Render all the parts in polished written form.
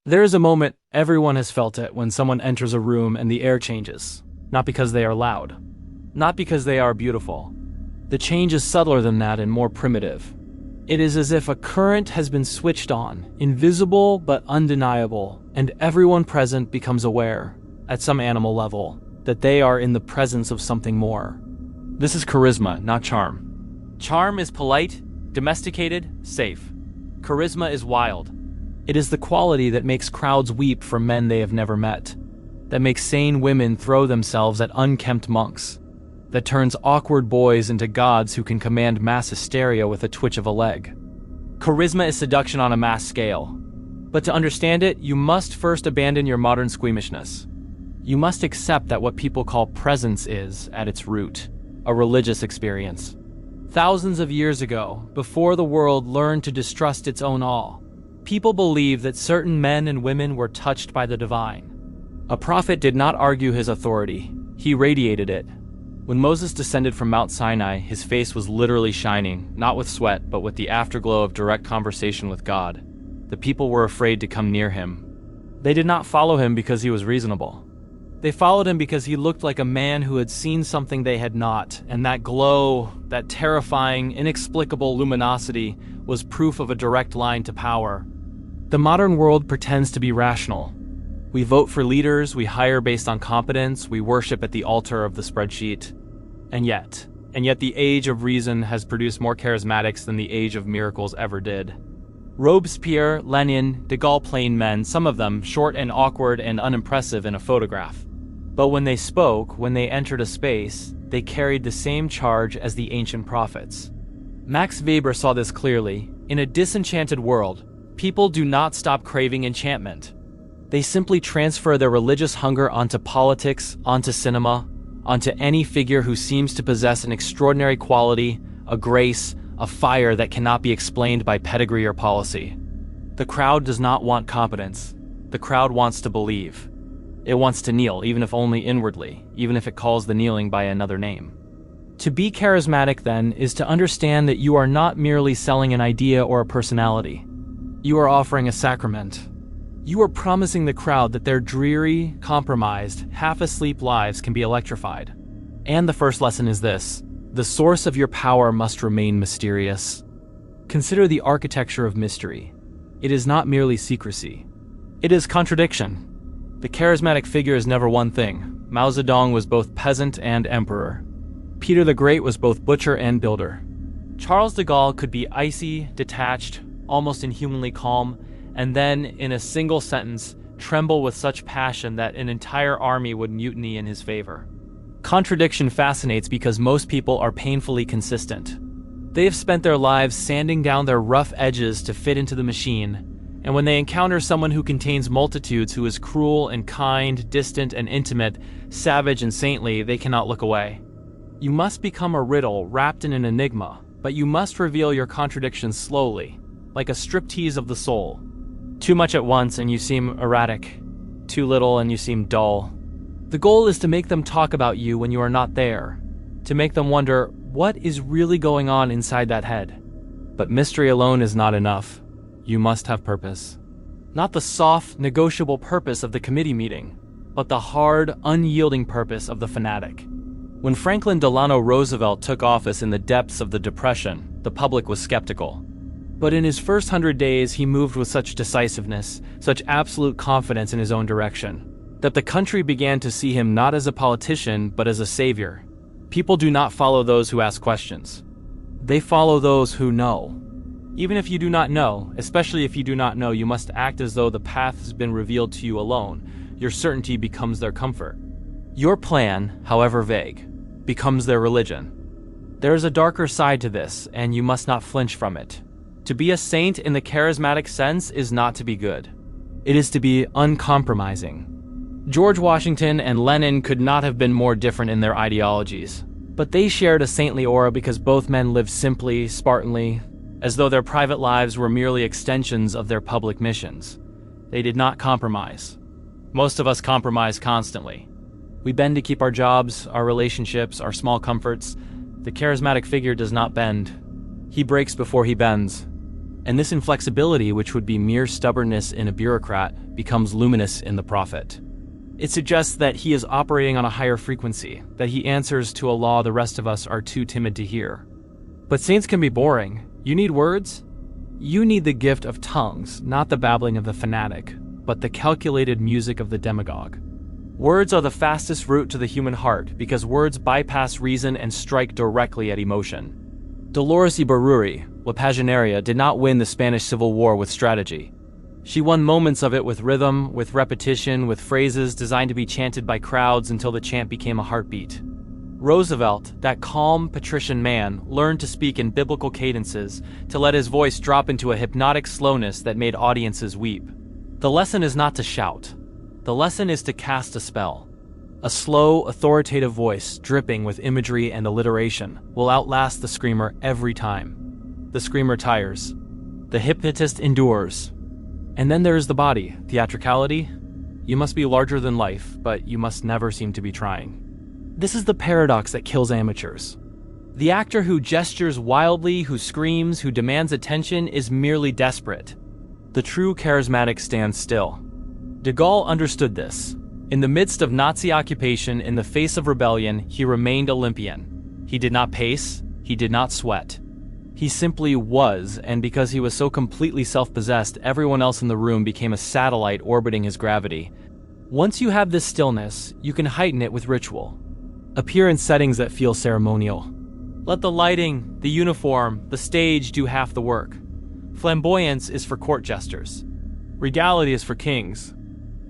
There is a moment, everyone has felt it, when someone enters a room and the air changes. Not because they are loud. Not because they are beautiful. The change is subtler than that and more primitive. It is as if a current has been switched on, invisible but undeniable, and everyone present becomes aware, at some animal level, that they are in the presence of something more. This is charisma, not charm. Charm is polite, domesticated, safe. Charisma is wild. It is the quality that makes crowds weep for men they have never met, that makes sane women throw themselves at unkempt monks, that turns awkward boys into gods who can command mass hysteria with a twitch of a leg. Charisma is seduction on a mass scale. But to understand it, you must first abandon your modern squeamishness. You must accept that what people call presence is, at its root, a religious experience. Thousands of years ago, before the world learned to distrust its own all, people believed that certain men and women were touched by the divine. A prophet did not argue his authority, he radiated it. When Moses descended from Mount Sinai, his face was literally shining, not with sweat, but with the afterglow of direct conversation with God. The people were afraid to come near him. They did not follow him because he was reasonable. They followed him because he looked like a man who had seen something they had not, and that glow, that terrifying, inexplicable luminosity, was proof of a direct line to power. The modern world pretends to be rational. We vote for leaders, we hire based on competence, we worship at the altar of the spreadsheet. And yet the age of reason has produced more charismatics than the age of miracles ever did. Robespierre, Lenin, de Gaulle plain men, some of them short and awkward and unimpressive in a photograph. But when they spoke, when they entered a space, they carried the same charge as the ancient prophets. Max Weber saw this clearly. In a disenchanted world, people do not stop craving enchantment. They simply transfer their religious hunger onto politics, onto cinema, onto any figure who seems to possess an extraordinary quality, a grace, a fire that cannot be explained by pedigree or policy. The crowd does not want competence. The crowd wants to believe. It wants to kneel, even if only inwardly, even if it calls the kneeling by another name. To be charismatic, then, is to understand that you are not merely selling an idea or a personality. You are offering a sacrament. You are promising the crowd that their dreary, compromised, half-asleep lives can be electrified. And the first lesson is this: the source of your power must remain mysterious. Consider the architecture of mystery. It is not merely secrecy. It is contradiction. The charismatic figure is never one thing. Mao Zedong was both peasant and emperor. Peter the Great was both butcher and builder. Charles de Gaulle could be icy, detached, almost inhumanly calm, and then, in a single sentence, tremble with such passion that an entire army would mutiny in his favor. Contradiction fascinates because most people are painfully consistent. They have spent their lives sanding down their rough edges to fit into the machine, and when they encounter someone who contains multitudes, who is cruel and kind, distant and intimate, savage and saintly, they cannot look away. You must become a riddle wrapped in an enigma, but you must reveal your contradictions slowly, like a striptease of the soul. Too much at once and you seem erratic. Too little and you seem dull. The goal is to make them talk about you when you are not there, to make them wonder what is really going on inside that head. But mystery alone is not enough. You must have purpose. Not the soft, negotiable purpose of the committee meeting, but the hard, unyielding purpose of the fanatic. When Franklin Delano Roosevelt took office in the depths of the Depression, the public was skeptical. But in his first 100 days, he moved with such decisiveness, such absolute confidence in his own direction, that the country began to see him not as a politician, but as a savior. People do not follow those who ask questions. They follow those who know. Even if you do not know, especially if you do not know, you must act as though the path has been revealed to you alone. Your certainty becomes their comfort. Your plan, however vague, becomes their religion. There is a darker side to this, and you must not flinch from it. To be a saint in the charismatic sense is not to be good. It is to be uncompromising. George Washington and Lenin could not have been more different in their ideologies, but they shared a saintly aura because both men lived simply, Spartanly, as though their private lives were merely extensions of their public missions. They did not compromise. Most of us compromise constantly. We bend to keep our jobs, our relationships, our small comforts. The charismatic figure does not bend. He breaks before he bends. And this inflexibility, which would be mere stubbornness in a bureaucrat, becomes luminous in the prophet. It suggests that he is operating on a higher frequency, that he answers to a law the rest of us are too timid to hear. But saints can be boring. You need words? You need the gift of tongues, not the babbling of the fanatic, but the calculated music of the demagogue. Words are the fastest route to the human heart because words bypass reason and strike directly at emotion. Dolores Ibárruri, La Pasionaria, did not win the Spanish Civil War with strategy. She won moments of it with rhythm, with repetition, with phrases designed to be chanted by crowds until the chant became a heartbeat. Roosevelt, that calm, patrician man, learned to speak in biblical cadences, to let his voice drop into a hypnotic slowness that made audiences weep. The lesson is not to shout. The lesson is to cast a spell. A slow, authoritative voice, dripping with imagery and alliteration, will outlast the screamer every time. The screamer tires. The hypnotist endures. And then there is the body, theatricality. You must be larger than life, but you must never seem to be trying. This is the paradox that kills amateurs. The actor who gestures wildly, who screams, who demands attention is merely desperate. The true charismatic stands still. De Gaulle understood this. In the midst of Nazi occupation, in the face of rebellion, he remained Olympian. He did not pace, he did not sweat. He simply was, and because he was so completely self-possessed, everyone else in the room became a satellite orbiting his gravity. Once you have this stillness, you can heighten it with ritual. Appear in settings that feel ceremonial. Let the lighting, the uniform, the stage do half the work. Flamboyance is for court jesters. Regality is for kings.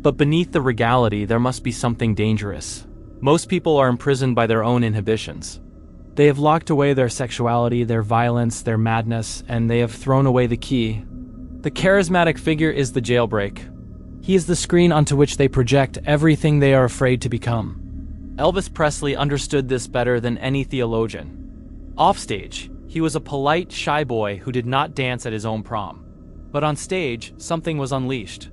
But beneath the regality, there must be something dangerous. Most people are imprisoned by their own inhibitions. They have locked away their sexuality, their violence, their madness, and they have thrown away the key. The charismatic figure is the jailbreak. He is the screen onto which they project everything they are afraid to become. Elvis Presley understood this better than any theologian. Offstage, he was a polite, shy boy who did not dance at his own prom. But on stage, something was unleashed.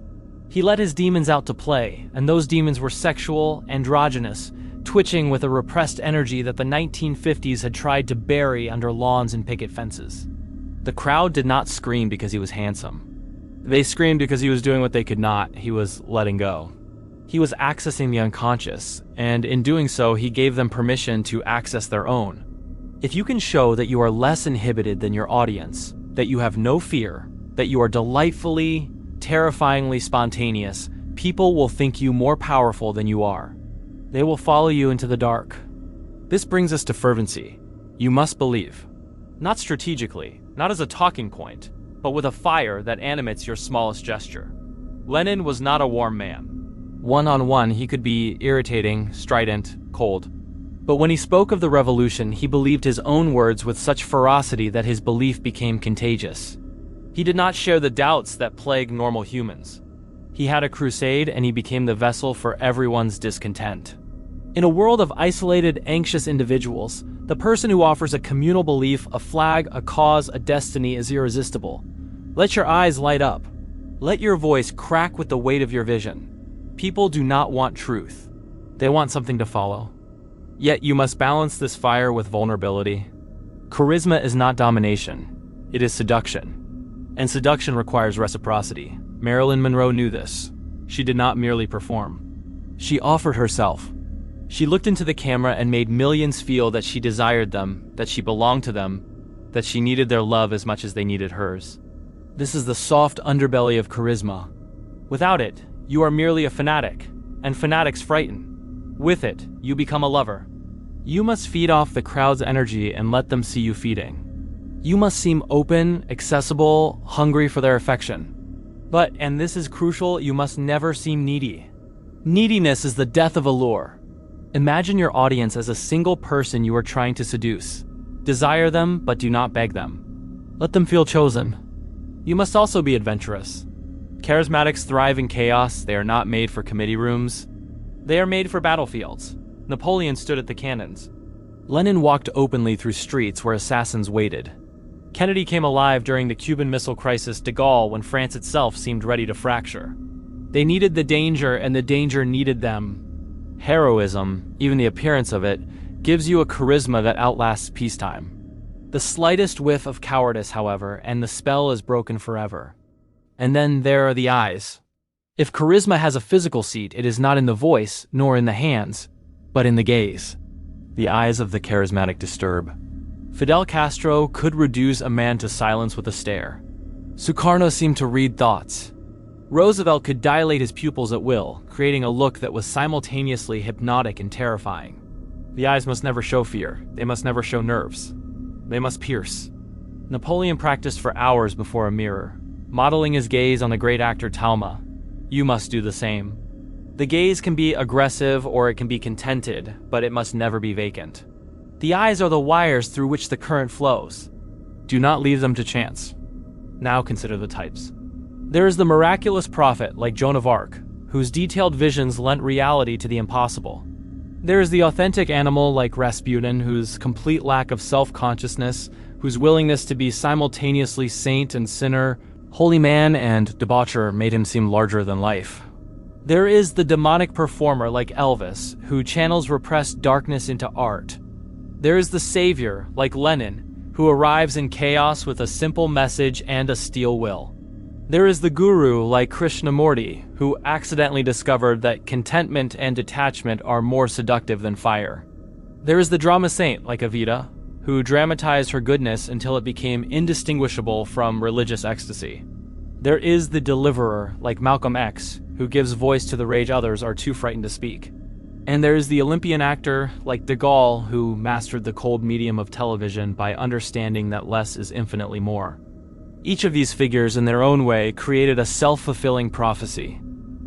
He let his demons out to play, and those demons were sexual, androgynous, twitching with a repressed energy that the 1950s had tried to bury under lawns and picket fences. The crowd did not scream because he was handsome. They screamed because he was doing what they could not. He was letting go. He was accessing the unconscious, and in doing so, he gave them permission to access their own. If you can show that you are less inhibited than your audience, that you have no fear, that you are delightfully, terrifyingly spontaneous, people will think you more powerful than you are. They will follow you into the dark. This brings us to fervency. You must believe. Not strategically, not as a talking point, but with a fire that animates your smallest gesture. Lenin was not a warm man. One-on-one, he could be irritating, strident, cold. But when he spoke of the revolution, he believed his own words with such ferocity that his belief became contagious. He did not share the doubts that plague normal humans. He had a crusade, and he became the vessel for everyone's discontent. In a world of isolated, anxious individuals, the person who offers a communal belief, a flag, a cause, a destiny is irresistible. Let your eyes light up. Let your voice crack with the weight of your vision. People do not want truth. They want something to follow. Yet you must balance this fire with vulnerability. Charisma is not domination. It is seduction. And seduction requires reciprocity. Marilyn Monroe knew this. She did not merely perform. She offered herself. She looked into the camera and made millions feel that she desired them, that she belonged to them, that she needed their love as much as they needed hers. This is the soft underbelly of charisma. Without it, you are merely a fanatic, and fanatics frighten. With it, you become a lover. You must feed off the crowd's energy and let them see you feeding. You must seem open, accessible, hungry for their affection. But, and this is crucial, you must never seem needy. Neediness is the death of allure. Imagine your audience as a single person you are trying to seduce. Desire them, but do not beg them. Let them feel chosen. You must also be adventurous. Charismatics thrive in chaos. They are not made for committee rooms. They are made for battlefields. Napoleon stood at the cannons. Lenin walked openly through streets where assassins waited. Kennedy came alive during the Cuban Missile Crisis. De Gaulle when France itself seemed ready to fracture. They needed the danger, and the danger needed them. Heroism, even the appearance of it, gives you a charisma that outlasts peacetime. The slightest whiff of cowardice, however, and the spell is broken forever. And then there are the eyes. If charisma has a physical seat, it is not in the voice, nor in the hands, but in the gaze. The eyes of the charismatic disturb. Fidel Castro could reduce a man to silence with a stare. Sukarno seemed to read thoughts. Roosevelt could dilate his pupils at will, creating a look that was simultaneously hypnotic and terrifying. The eyes must never show fear. They must never show nerves. They must pierce. Napoleon practiced for hours before a mirror, modeling his gaze on the great actor Talma. You must do the same. The gaze can be aggressive or it can be contented, but it must never be vacant. The eyes are the wires through which the current flows. Do not leave them to chance. Now consider the types. There is the miraculous prophet like Joan of Arc, whose detailed visions lent reality to the impossible. There is the authentic animal like Rasputin, whose complete lack of self-consciousness, whose willingness to be simultaneously saint and sinner, holy man and debaucher made him seem larger than life. There is the demonic performer like Elvis, who channels repressed darkness into art. There is the savior like Lenin, who arrives in chaos with a simple message and a steel will. There is the guru like Krishnamurti, who accidentally discovered that contentment and detachment are more seductive than fire. There is the drama saint like Evita, who dramatized her goodness until it became indistinguishable from religious ecstasy. There is the deliverer like Malcolm X, who gives voice to the rage others are too frightened to speak. And there is the Olympian actor like de Gaulle, who mastered the cold medium of television by understanding that less is infinitely more. Each of these figures in their own way created a self-fulfilling prophecy.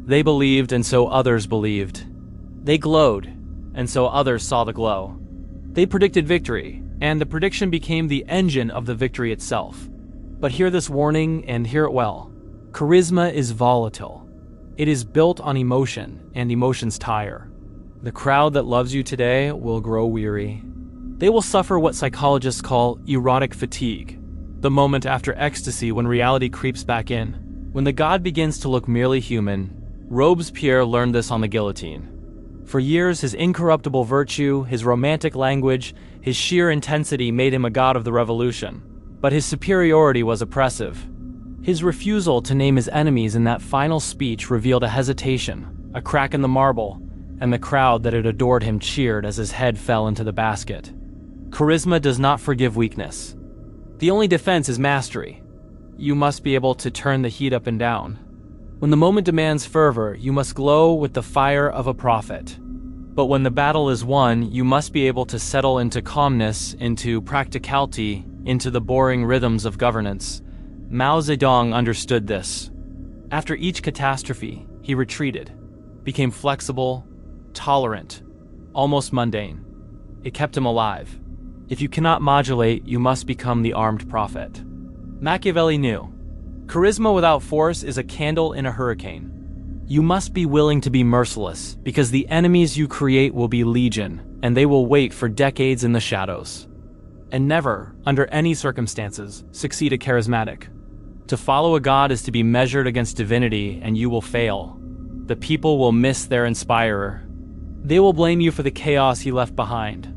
They believed and so others believed. They glowed, and so others saw the glow. They predicted victory, and the prediction became the engine of the victory itself. But hear this warning and hear it well. Charisma is volatile. It is built on emotion, and emotions tire. The crowd that loves you today will grow weary. They will suffer what psychologists call erotic fatigue, the moment after ecstasy when reality creeps back in. When the god begins to look merely human, Robespierre learned this on the guillotine. For years, his incorruptible virtue, his romantic language, his sheer intensity made him a god of the revolution. But his superiority was oppressive. His refusal to name his enemies in that final speech revealed a hesitation, a crack in the marble, and the crowd that had adored him cheered as his head fell into the basket. Charisma does not forgive weakness. The only defense is mastery. You must be able to turn the heat up and down. When the moment demands fervor, you must glow with the fire of a prophet. But when the battle is won, you must be able to settle into calmness, into practicality, into the boring rhythms of governance. Mao Zedong understood this. After each catastrophe, he retreated, became flexible, tolerant, almost mundane. It kept him alive. If you cannot modulate, you must become the armed prophet. Machiavelli knew. Charisma without force is a candle in a hurricane. You must be willing to be merciless, because the enemies you create will be legion, and they will wait for decades in the shadows. And never, under any circumstances, succeed a charismatic. To follow a god is to be measured against divinity, and you will fail. The people will miss their inspirer. They will blame you for the chaos he left behind.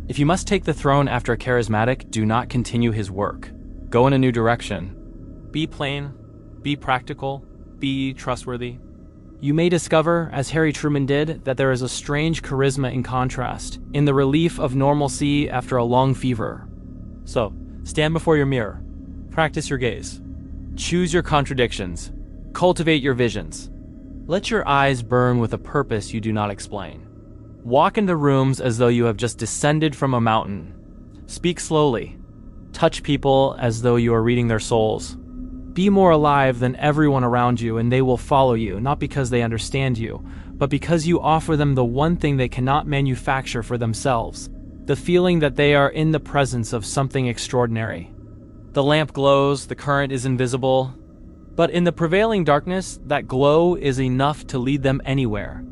If you must take the throne after a charismatic, do not continue his work. Go in a new direction. Be plain, be practical, be trustworthy. You may discover, as Harry Truman did, that there is a strange charisma in contrast, in the relief of normalcy after a long fever. So, stand before your mirror. Practice your gaze. Choose your contradictions. Cultivate your visions. Let your eyes burn with a purpose you do not explain. Walk into rooms as though you have just descended from a mountain. Speak slowly. Touch people as though you are reading their souls. Be more alive than everyone around you, and they will follow you, not because they understand you, but because you offer them the one thing they cannot manufacture for themselves, the feeling that they are in the presence of something extraordinary. The lamp glows, the current is invisible, but in the prevailing darkness, that glow is enough to lead them anywhere.